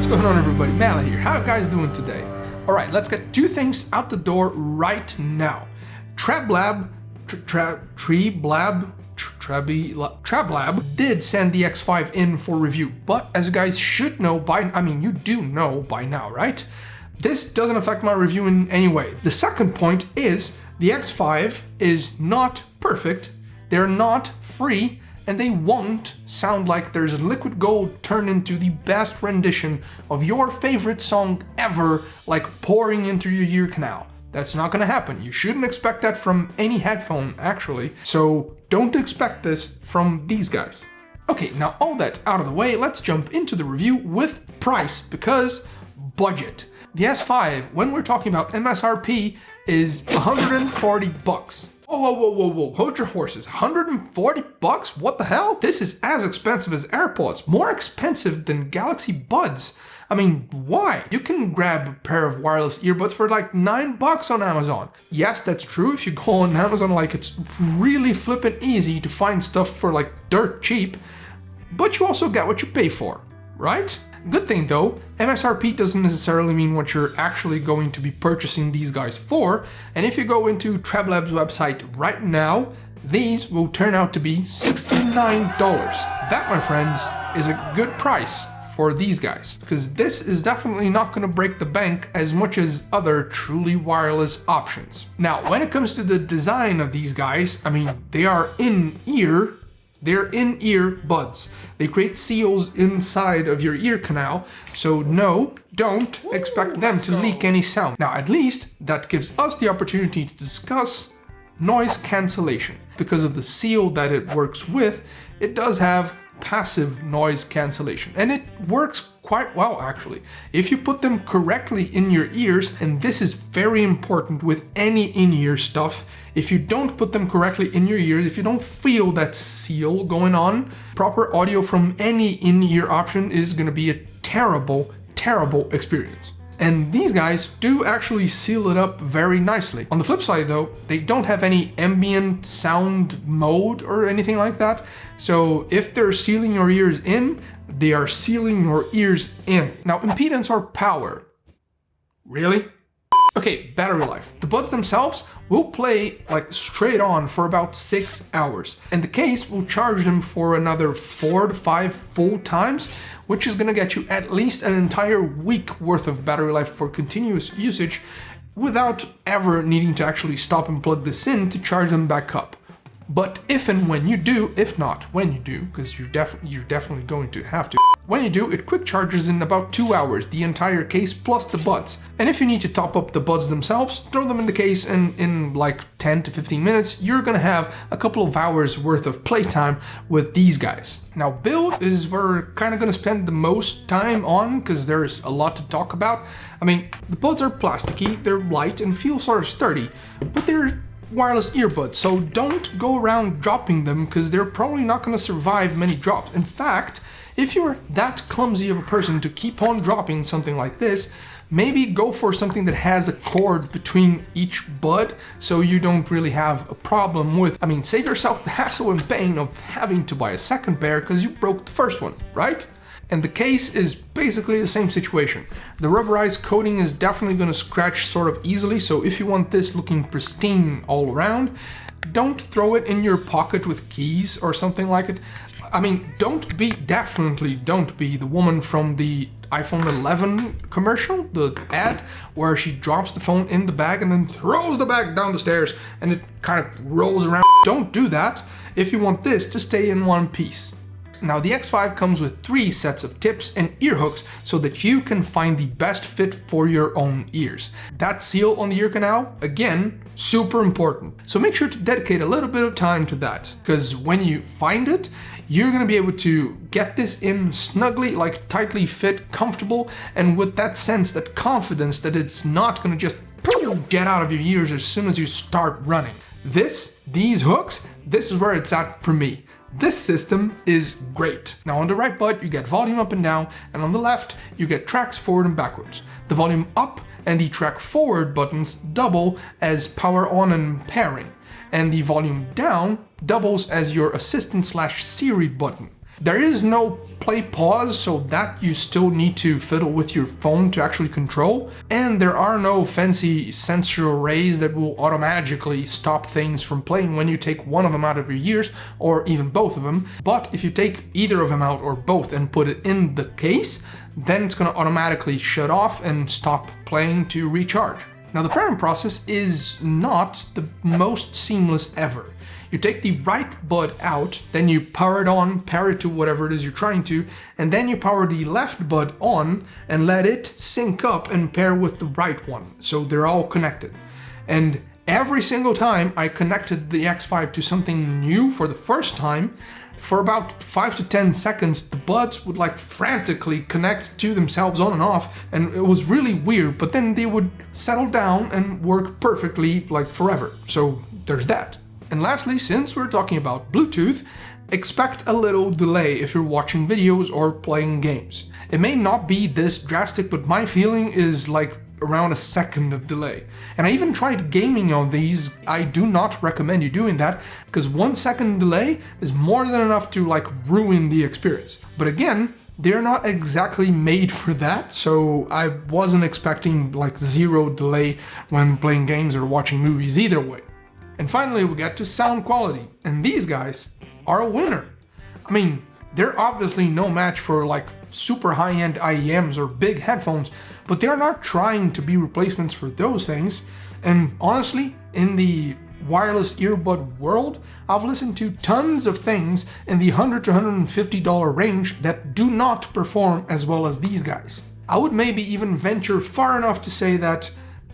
What's going on, everybody? Mala here. How are you guys doing today? Alright, let's get two things out the door right now. Treblab did send the X5 in for review, but as you guys should know you do know by now, right? This doesn't affect my review in any way. The second point is the X5 is not perfect, they're not free, and they won't sound like there's liquid gold turned into the best rendition of your favorite song ever, like pouring into your ear canal. That's not gonna happen. You shouldn't expect that from any headphone, actually. So don't expect this from these guys. Okay, now all that out of the way, let's jump into the review with price, because budget. The S5, when we're talking about MSRP, is 140 bucks. Whoa, hold your horses. 140 bucks? What the hell? This is as expensive as AirPods, more expensive than Galaxy Buds. I mean, why? You can grab a pair of wireless earbuds for like $9 on Amazon. Yes, that's true. If you go on Amazon, like, it's really flippin' easy to find stuff for like dirt cheap, but you also get what you pay for, right? Good thing though, MSRP doesn't necessarily mean what you're actually going to be purchasing these guys for, and if you go into Treblab's website right now, these will turn out to be $69. That, my friends, is a good price for these guys, because this is definitely not going to break the bank as much as other truly wireless options. Now, when it comes to the design of these guys, I mean, they are in-ear. They're in-ear buds. They create seals inside of your ear canal, so no, don't expect them to leak any sound. Now, at least that gives us the opportunity to discuss noise cancellation. Because of the seal that it works with, it does have passive noise cancellation, and it works quite well, actually. If you put them correctly in your ears, and this is very important with any in-ear stuff, if you don't put them correctly in your ears, if you don't feel that seal going on, proper audio from any in-ear option is going to be a terrible experience. And these guys do actually seal it up very nicely. On the flip side though, they don't have any ambient sound mode or anything like that. So if they're sealing your ears in, they are sealing your ears in. Now, impedance or power. Really? Okay, battery life. The buds themselves will play like straight on for about 6 hours. And the case will charge them for another 4 to 5 full times, which is gonna get you at least an entire week worth of battery life for continuous usage without ever needing to actually stop and plug this in to charge them back up. But if and when you do, if not when you do, because you're definitely going to have to, when you do, it quick charges in about 2 hours, the entire case plus the buds. And if you need to top up the buds themselves, throw them in the case, and in like 10 to 15 minutes, you're gonna have a couple of hours worth of playtime with these guys. Now, build is where we're kind of gonna spend the most time on, because there's a lot to talk about. I mean, the buds are plasticky, they're light and feel sort of sturdy, but they're wireless earbuds, so don't go around dropping them, because they're probably not going to survive many drops. In fact, if you're that clumsy of a person to keep on dropping something like this, maybe go for something that has a cord between each bud, so you don't really have a problem with, save yourself the hassle and pain of having to buy a second pair because you broke the first one, right? And the case is basically the same situation. The rubberized coating is definitely going to scratch sort of easily, so if you want this looking pristine all around, don't throw it in your pocket with keys or something like it. Definitely don't be the woman from the iPhone 11 commercial, the ad, where she drops the phone in the bag and then throws the bag down the stairs and it kind of rolls around. Don't do that if you want this to stay in one piece. Now, the X5 comes with 3 sets of tips and ear hooks so that you can find the best fit for your own ears. That seal on the ear canal, again, super important. So make sure to dedicate a little bit of time to that, because when you find it, you're gonna be able to get this in snugly, like tightly fit, comfortable, and with that sense, that confidence that it's not gonna just get out of your ears as soon as you start running. These hooks, this is where it's at for me. This system is great. Now, on the right bud, you get volume up and down, and on the left, you get tracks forward and backwards. The volume up and the track forward buttons double as power on and pairing, and the volume down doubles as your assistant/Siri button. There is no play pause, so that you still need to fiddle with your phone to actually control, and there are no fancy sensor arrays that will automatically stop things from playing when you take one of them out of your ears, or even both of them. But if you take either of them out or both and put it in the case, then it's going to automatically shut off and stop playing to recharge. Now the pairing process is not the most seamless ever. You take the right bud out, then you power it on, pair it to whatever it is you're trying to, and then you power the left bud on and let it sync up and pair with the right one, so they're all connected. And every single time I connected the X5 to something new for the first time, for about 5 to 10 seconds, the buds would like frantically connect to themselves on and off, and it was really weird, but then they would settle down and work perfectly like forever. So there's that. And lastly, since we're talking about Bluetooth, expect a little delay if you're watching videos or playing games. It may not be this drastic, but my feeling is like around a second of delay. And I even tried gaming on these. I do not recommend you doing that, because 1 second delay is more than enough to like ruin the experience. But again, they're not exactly made for that, so I wasn't expecting like 0 delay when playing games or watching movies either way. And finally, we get to sound quality, and these guys are a winner. I mean, they're obviously no match for like super high-end IEMs or big headphones, but they're not trying to be replacements for those things. And honestly, in the wireless earbud world, I've listened to tons of things in the $100 to $150 range that do not perform as well as these guys. I would maybe even venture far enough to say that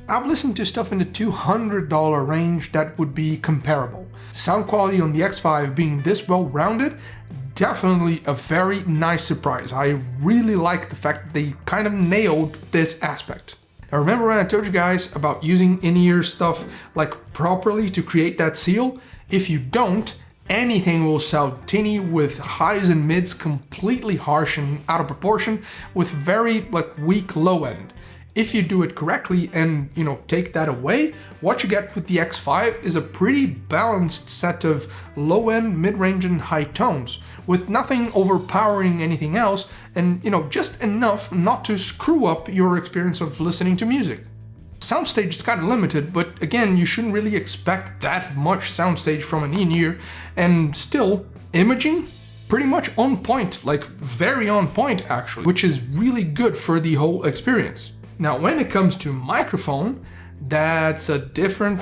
I've listened to stuff in the $200 range that would be comparable. Sound quality on the X5 being this well-rounded, definitely a very nice surprise. I really like the fact that they kind of nailed this aspect. Now remember when I told you guys about using in-ear stuff like properly to create that seal? If you don't, anything will sound tinny with highs and mids completely harsh and out of proportion with very like weak low end. If you do it correctly and, take that away, what you get with the X5 is a pretty balanced set of low-end, mid-range, and high tones, with nothing overpowering anything else, and, just enough not to screw up your experience of listening to music. Soundstage is kind of limited, but again, you shouldn't really expect that much soundstage from an in-ear, and still, imaging? Pretty much on point, like very on point actually, which is really good for the whole experience. Now, when it comes to microphone, that's a different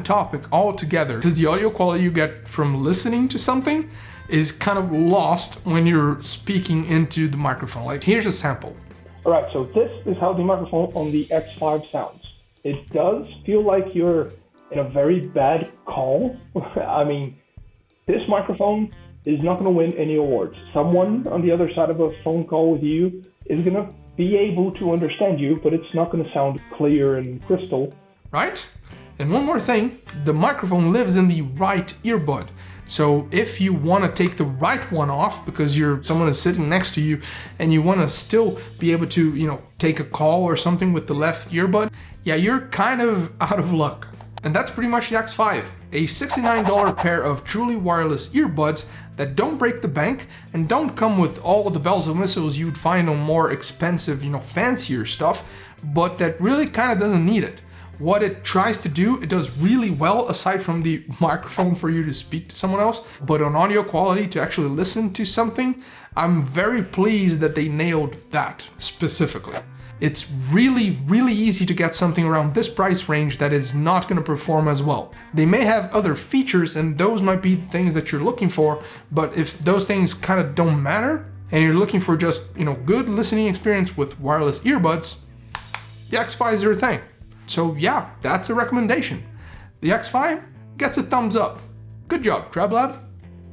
topic altogether, because the audio quality you get from listening to something is kind of lost when you're speaking into the microphone. Like, here's a sample. All right, so this is how the microphone on the X5 sounds. It does feel like you're in a very bad call. I mean, this microphone is not going to win any awards. Someone on the other side of a phone call with you is going to be able to understand you, but it's not going to sound clear and crystal. Right? And one more thing, the microphone lives in the right earbud. So if you want to take the right one off because someone is sitting next to you and you want to still be able to, take a call or something with the left earbud, yeah, you're kind of out of luck. And that's pretty much the X5, a $69 pair of truly wireless earbuds that don't break the bank and don't come with all the bells and whistles you'd find on more expensive, fancier stuff, but that really kind of doesn't need it. What it tries to do, it does really well aside from the microphone for you to speak to someone else, but on audio quality to actually listen to something, I'm very pleased that they nailed that specifically. It's really, really easy to get something around this price range that is not going to perform as well. They may have other features and those might be the things that you're looking for, but if those things kind of don't matter and you're looking for just, good listening experience with wireless earbuds, the X5 is your thing. So yeah, that's a recommendation. The X5 gets a thumbs up. Good job, Treblab.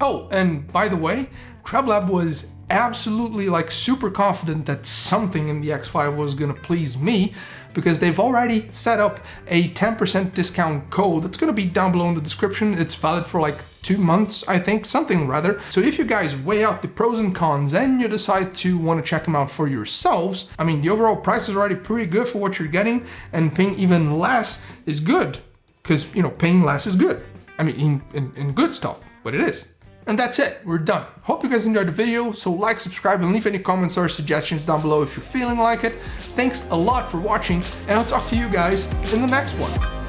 Oh, and by the way, Treblab was absolutely super confident that something in the X5 was gonna please me because they've already set up a 10% discount code that's gonna be down below in the description. It's valid for 2 months, I think, something rather. So if you guys weigh out the pros and cons and you decide to want to check them out for yourselves, I mean, the overall price is already pretty good for what you're getting, and paying even less is good because, paying less is good. I mean, in good stuff, but it is. And that's it, we're done. Hope you guys enjoyed the video, so like, subscribe, and leave any comments or suggestions down below if you're feeling like it. Thanks a lot for watching, and I'll talk to you guys in the next one.